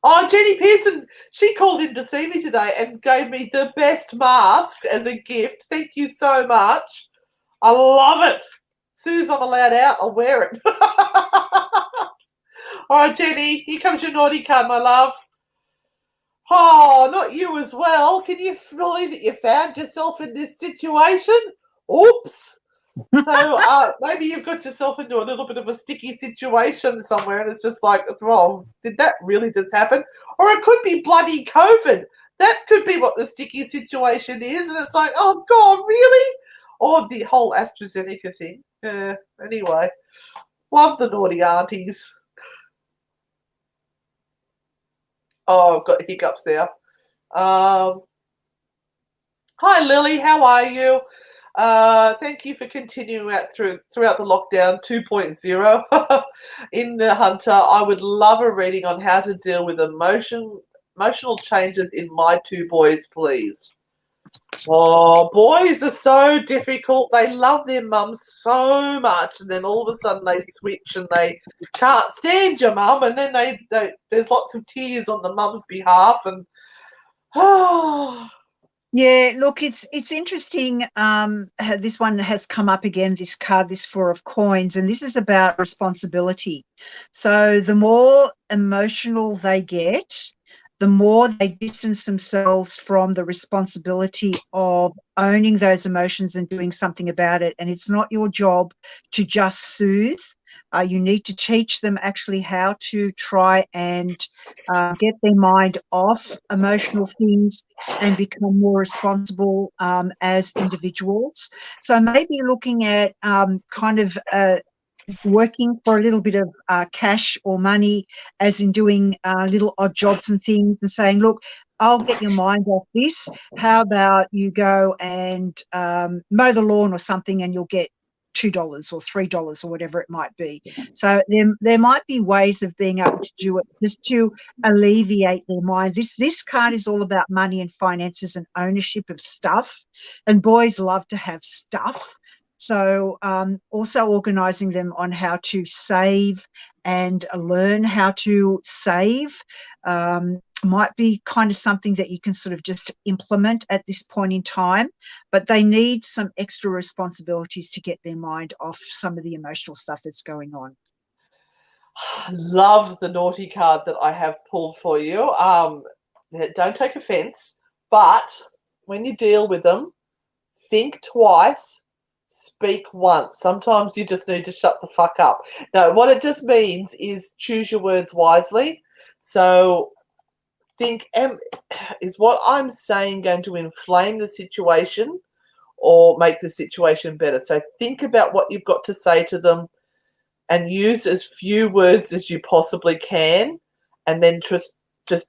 Oh, Jenny Pearson, she called in to see me today and gave me the best mask as a gift. Thank you so much. I love it. As soon as I'm allowed out, I'll wear it. All right, Jenny, here comes your naughty card, my love. Oh, not you as well. Can you believe that you found yourself in this situation? Oops. So maybe you've got yourself into a little bit of a sticky situation somewhere and it's just like, well, did that really just happen? Or it could be bloody COVID. That could be what the sticky situation is. And it's like, oh, God, really? Or the whole AstraZeneca thing. Anyway, love the naughty aunties. Oh, I've got hiccups now. Hi, Lily. How are you? Thank you for continuing out throughout the lockdown 2.0. In the Hunter, I would love a reading on how to deal with emotional changes in my two boys, please. Oh, boys are so difficult. They love their mum so much, and then all of a sudden they switch and they can't stand your mum, and then there's lots of tears on the mum's behalf, and yeah, look, it's interesting. This one has come up again, this card, this Four of Coins, and this is about responsibility. So the more emotional they get, the more they distance themselves from the responsibility of owning those emotions and doing something about it. And it's not your job to just soothe. You need to teach them actually how to try and get their mind off emotional things and become more responsible as individuals. So maybe looking at kind of working for a little bit of cash or money, as in doing little odd jobs and things, and saying, look, I'll get your mind off this. How about you go and mow the lawn or something, and you'll get $2 or $3 or whatever it might be. So there might be ways of being able to do it just to alleviate their mind. This card is all about money and finances and ownership of stuff, and boys love to have stuff. So also organising them on how to save and learn how to save might be kind of something that you can sort of just implement at this point in time, but they need some extra responsibilities to get their mind off some of the emotional stuff that's going on. Love the naughty card that I have pulled for you. Don't take offence, but when you deal with them, think twice, speak once. Sometimes you just need to shut the fuck up. No, what it just means is choose your words wisely. So think, is what I'm saying going to inflame the situation or make the situation better? So think about what you've got to say to them and use as few words as you possibly can, and then just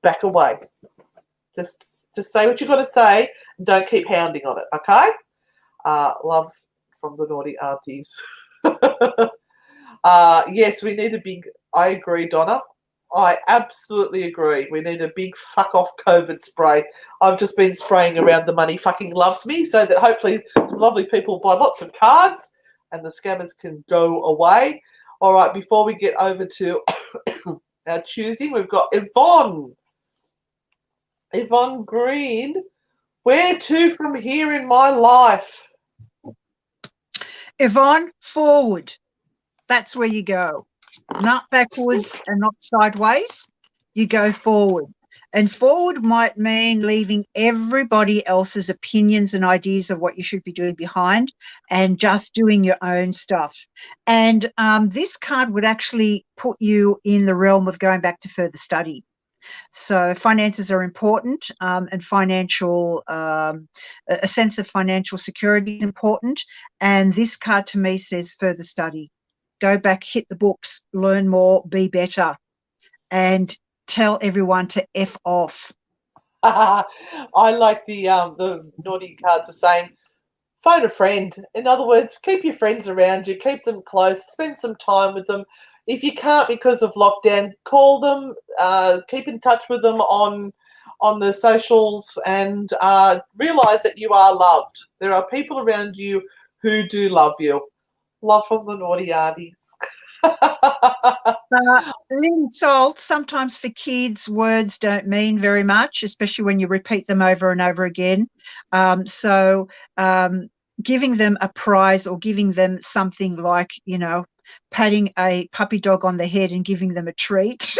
back away. Just say what you've got to say. And don't keep hounding on it, okay? Love from the naughty aunties. Yes, we need a big, I agree, Donna. I absolutely agree. We need a big fuck off COVID spray. I've just been spraying around the money fucking loves me so that hopefully some lovely people buy lots of cards and the scammers can go away. All right, before we get over to our choosing. We've got Yvonne. Yvonne Green. Where to from here in my life? Yvonne, forward. That's where you go. Not backwards and not sideways. You go forward. And forward might mean leaving everybody else's opinions and ideas of what you should be doing behind and just doing your own stuff. And this card would actually put you in the realm of going back to further study. So finances are important, and a sense of financial security is important. And this card to me says further study. Go back, hit the books, learn more, be better, and tell everyone to F off. I like the naughty cards are saying, phone a friend. In other words, keep your friends around you, keep them close, spend some time with them. If you can't because of lockdown, call them, keep in touch with them on the socials, and realise that you are loved. There are people around you who do love you. Love from the naughty aunties. Lynn Salt, sometimes for kids, words don't mean very much, especially when you repeat them over and over again. So giving them a prize or giving them something like, patting a puppy dog on the head and giving them a treat.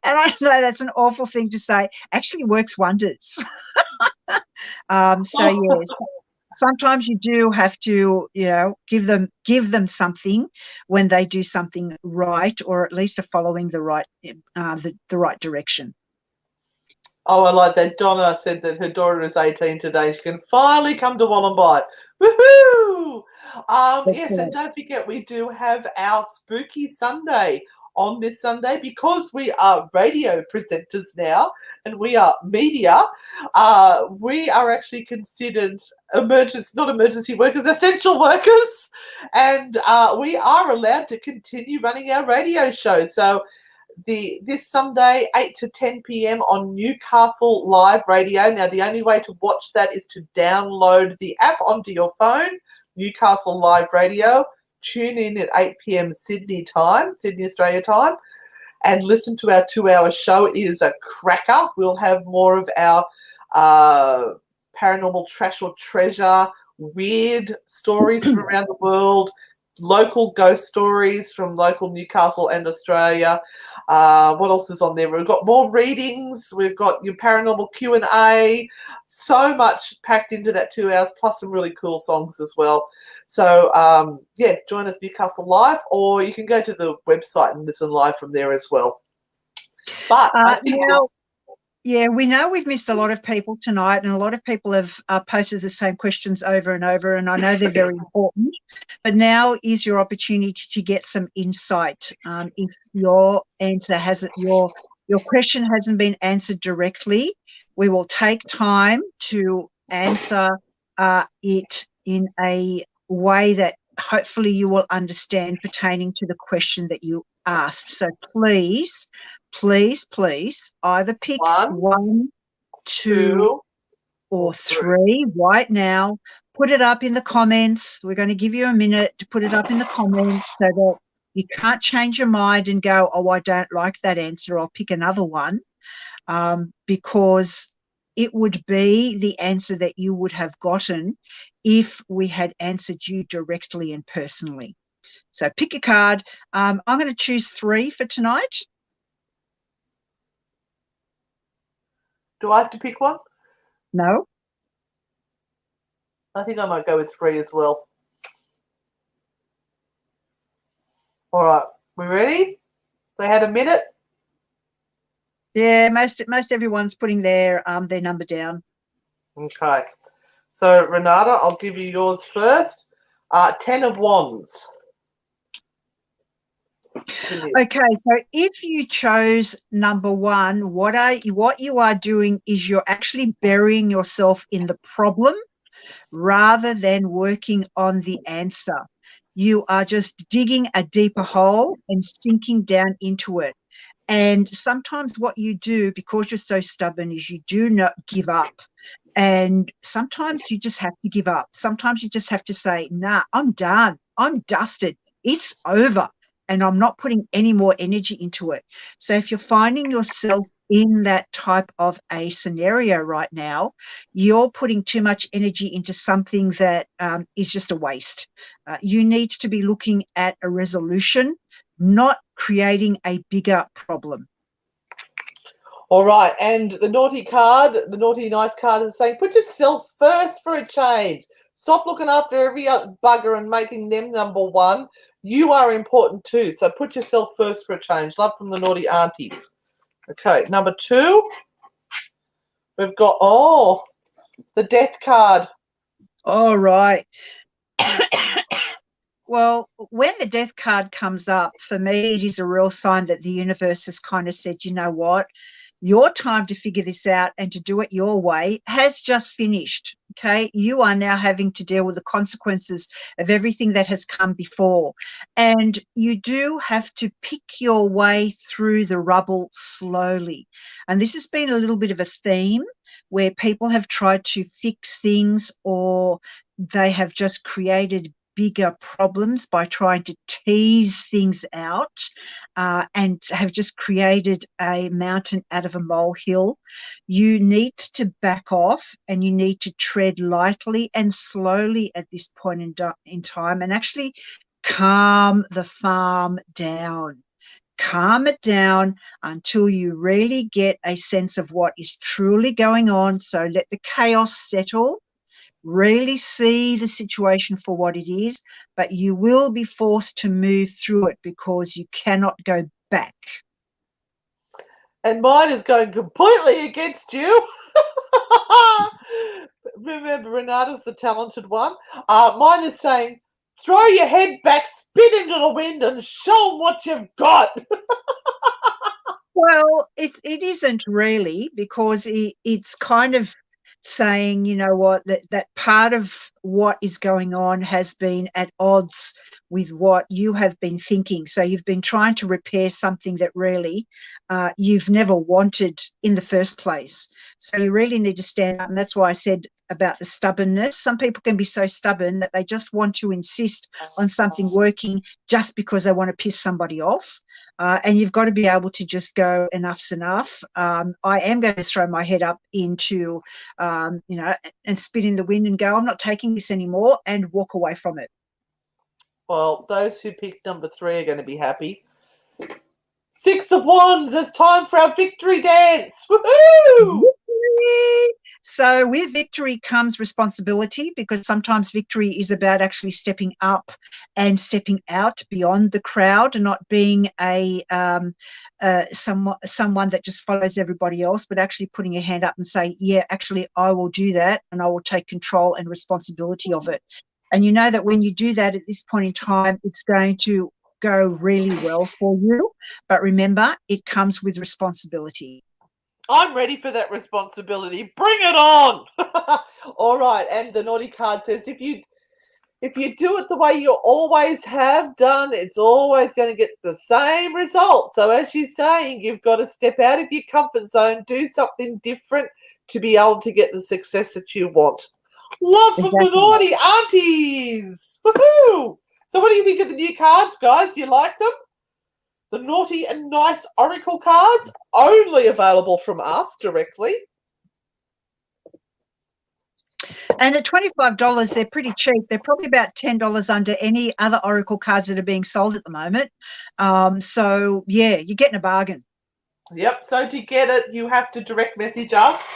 And I know that's an awful thing to say, actually works wonders. So yes, sometimes you do have to, give them something when they do something right, or at least are following the right direction. Oh, I like that. Donna said that her daughter is 18 today. She can finally come to Wollongong. Woohoo! Yes, and don't forget, we do have our Spooky Sunday on this Sunday, because we are radio presenters now and we are media. We are actually considered not emergency workers, essential workers, and we are allowed to continue running our radio show. So this Sunday, 8 to 10 p.m. on Newcastle Live Radio. Now, the only way to watch that is to download the app onto your phone, Newcastle Live Radio. Tune in at 8 p.m. Sydney Australia time, and listen to our 2-hour show. It is a cracker. We'll have more of our paranormal trash or treasure, weird stories from around the world, local ghost stories from local Newcastle and Australia. What else is on there? We've got more readings. We've got your paranormal Q&A. So much packed into that 2 hours, plus some really cool songs as well. So, join us Newcastle Live, or you can go to the website and listen live from there as well. But I think we know we've missed a lot of people tonight, and a lot of people have posted the same questions over and over, and I know they're very important. But now is your opportunity to get some insight. If your answer your question hasn't been answered directly, we will take time to answer it in a way that hopefully you will understand, pertaining to the question that you asked. So please, either pick one, two, or three right now. Put it up in the comments. We're going to give you a minute to put it up in the comments so that you can't change your mind and go, oh, I don't like that answer, I'll pick another one, because it would be the answer that you would have gotten if we had answered you directly and personally. So pick a card. I'm going to choose 3 for tonight. Do I have to pick one? No. I think I might go with 3 as well. All right. We ready? They had a minute? Yeah, most everyone's putting their number down. Okay. So, Renata, I'll give you yours first. 10 of Wands. Okay, so if you chose number 1, what you are doing is you're actually burying yourself in the problem rather than working on the answer. You are just digging a deeper hole and sinking down into it. And sometimes what you do, because you're so stubborn, is you do not give up. And sometimes you just have to give up. Sometimes you just have to say, nah, I'm done. I'm dusted. It's over. and I'm not putting any more energy into it. So if you're finding yourself in that type of a scenario right now, you're putting too much energy into something that is just a waste. You need to be looking at a resolution, not creating a bigger problem. All right, and the naughty card, the naughty nice card is saying, put yourself first for a change. Stop looking after every other bugger and making them number one. You are important too, so put yourself first for a change. Love from the naughty aunties. Okay, number 2, we've got, the death card. All right. Well, when the death card comes up, for me, it is a real sign that the universe has kind of said, you know what, your time to figure this out and to do it your way has just finished. Okay. You are now having to deal with the consequences of everything that has come before. And you do have to pick your way through the rubble slowly. And this has been a little bit of a theme where people have tried to fix things, or they have just created bigger problems by trying to tease things out, and have just created a mountain out of a molehill. You need to back off, and you need to tread lightly and slowly at this point in time, and actually calm the farm down. Calm it down until you really get a sense of what is truly going on. So let the chaos settle. Really see the situation for what it is, but you will be forced to move through it because you cannot go back. And mine is going completely against you. Remember, Renata's the talented one. Mine is saying, throw your head back, spit into the wind, and show them what you've got. Well, it isn't really, because it's kind of saying, you know what, that part of what is going on has been at odds with what you have been thinking. So you've been trying to repair something that really you've never wanted in the first place. So you really need to stand up. And that's why I said about the stubbornness. Some people can be so stubborn that they just want to insist on something working just because they want to piss somebody off. And you've got to be able to just go, enough's enough. I am going to throw my head up into, and spit in the wind and go, I'm not taking this anymore, and walk away from it. Well, those who picked number 3 are going to be happy. 6 of Wands, it's time for our victory dance. Woohoo! So with victory comes responsibility, because sometimes victory is about actually stepping up and stepping out beyond the crowd, and not being someone that just follows everybody else, but actually putting your hand up and say, yeah, actually, I will do that, and I will take control and responsibility of it. And you know that when you do that at this point in time, it's going to go really well for you. But remember, it comes with responsibility. I'm ready for that responsibility. Bring it on. All right. And the naughty card says, if you do it the way you always have done, it's always going to get the same result. So as you're saying, you've got to step out of your comfort zone, do something different to be able to get the success that you want. Love from the naughty aunties. Woohoo! So what do you think of the new cards, guys? Do you like them? The naughty and nice oracle cards, only available from us directly. And at $25, they're pretty cheap. They're probably about $10 under any other oracle cards that are being sold at the moment. So, yeah, you're getting a bargain. Yep. So to get it, you have to direct message us.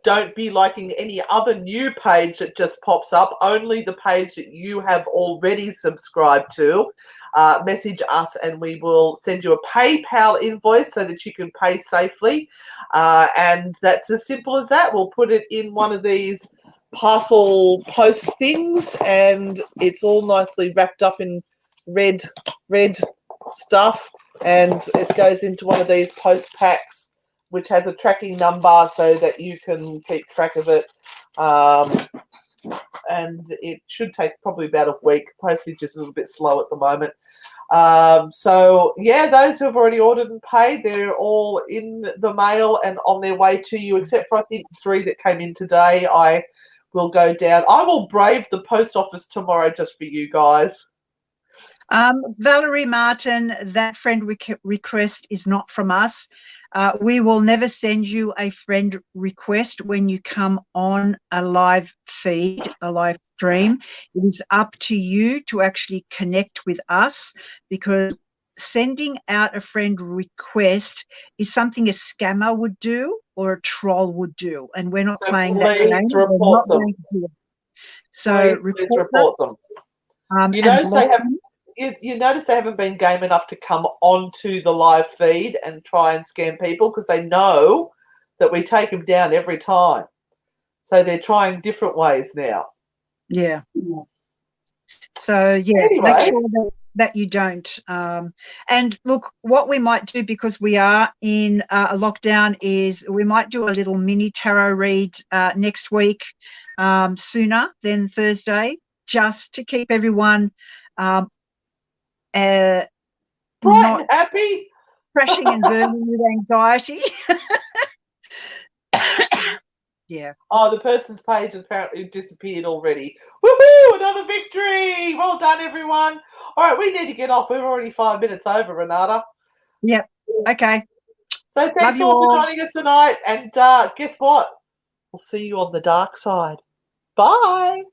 Don't be liking any other new page that just pops up. Only the page that you have already subscribed to. Message us and we will send you a PayPal invoice so that you can pay safely. And that's as simple as that. We'll put it in one of these parcel post things, and it's all nicely wrapped up in red stuff, and it goes into one of these post packs, which has a tracking number so that you can keep track of it. And it should take probably about a week. Postage is a little bit slow at the moment. So, yeah, those who have already ordered and paid, they're all in the mail and on their way to you, except for, I think, 3 that came in today. I will go down. I will brave the post office tomorrow just for you guys. Valerie Martin, that friend request is not from us. We will never send you a friend request when you come on a live feed, a live stream. It is up to you to actually connect with us, because sending out a friend request is something a scammer would do or a troll would do, and we're not playing that game. We're not going to do it. So please report them. You notice they haven't been game enough to come onto the live feed and try and scam people, because they know that we take them down every time. So they're trying different ways now. Yeah. So, yeah, anyway, make sure that you don't. And look, what we might do, because we are in a lockdown, is we might do a little mini tarot read next week, sooner than Thursday, just to keep everyone bright and happy, crashing and burning with anxiety. Yeah. Oh, the person's page has apparently disappeared already. Woohoo! Another victory! Well done, everyone. All right, we need to get off. We're already 5 minutes over, Renata. Yep. Okay. So thanks all for joining us tonight. And guess what? We'll see you on the dark side. Bye.